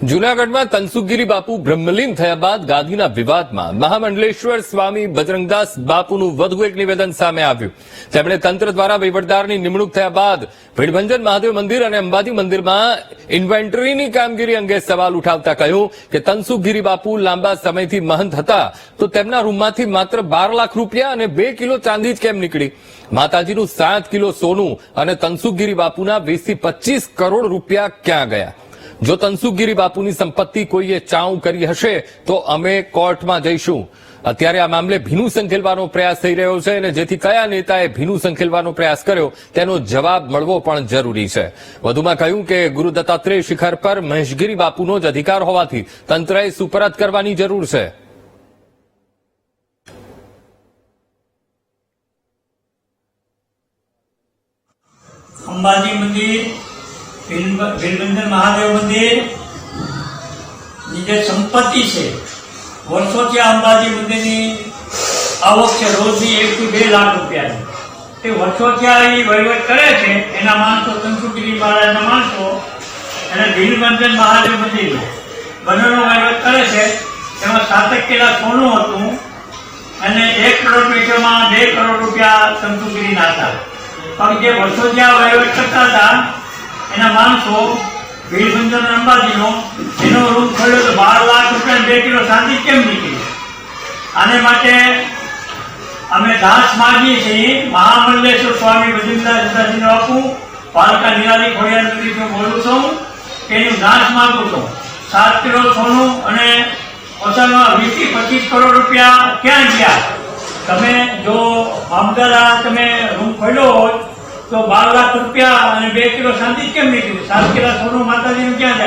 જૂનાગઢમાં તનસુખગીરી બાપુ બ્રહ્મલીન થયા બાદ ગાદીના વિવાદમાં મહામંડલેશ્વર સ્વામી બજરંગદાસ બાપુનું વધુ એક નિવેદન સામે આવ્યું. તેમણે તંત્ર દ્વારા વહીવટદારની નિમણૂક થયા બાદ ભીડભંજન મહાદેવ મંદિર અને અંબાજી મંદિરમાં ઇન્વેન્ટરીની કામગીરી અંગે સવાલ ઉઠાવતા કહ્યું કે તનસુખગીરી બાપુ લાંબા સમયથી મહંત હતા તો તેમના રૂમમાંથી માત્ર 12 લાખ રૂપિયા અને 2 કિલો ચાંદી જ કેમ નીકળી? માતાજીનું 7 કિલો સોનું અને તનસુખગીરી બાપુના 20 થી 25 કરોડ રૂપિયા ક્યાં ગયા? જો તનસુખગીરી બાપુની સંપત્તિ કોઈએ ચાઉ કરી હશે તો અમે કોર્ટમાં જઈશું. અત્યારે આ મામલે ભીનું સંકેલવાનો પ્રયાસ થઈ રહ્યો છે અને જેથી કયા નેતાએ ભીનું સંકેલવાનો પ્રયાસ કર્યો તેનો જવાબ મળવો પણ જરૂરી છે. વધુમાં કહ્યું કે ગુરુ દત્તાત્રેય શિખર પર મહેશગીરી બાપુનો જ અધિકાર હોવાથી તંત્રએ સુપરત કરવાની જરૂર છે. અંબાજી મંદિર, ભીડભંજન મહાદેવ મંદિર ની જે સંપત્તિ છે, વર્ષોથી અંબાજી મંદિરની આવક છે રોજની 1 થી 2 લાખ રૂપિયાની. તે વર્ષોથી આ વહીવટ કરે છે એના માણસો, તનસુખગીરી મહારાજના માણસો અને ભીડભંજન મહાદેવ મંદિર બંનેનો વહીવટ કરે છે. તેમાં 7 કિલા સોનું હતું અને 1 કરોડ રૂપિયામાં 2 કરોડ રૂપિયા તનસુખગીરીના હતા. પણ જે વર્ષોથી આ વહીવટ કરતા હતા એના માણસો ભીડભંજન અંબાજીનો એનો રૂમ ખોલ્યો તો 12 લાખ રૂપિયા 2 કિલો ચાંદી કેમ નીકળી? આને માટે અમે દાસ માગીએ છીએ મહામંડલેશ્વર સ્વામી બજરંગદાસ બાપુ, પાલકા નિરાલી ખોડિયાર મંદિરથી બોલું છું કે એનું દાસ માગું છું. 7 કિલો સોનું અને ઓછામાં 20 થી 25 કરોડ રૂપિયા ક્યાં ગયા? તમે જો મામદારા તમે રૂમ ખોલ્યો હોય તો 12 લાખ રૂપિયા અને 2 કિલો ચાંદી કેમ નીકળી? 7 કિલો સોનું માતાજીનું ક્યાં જાય?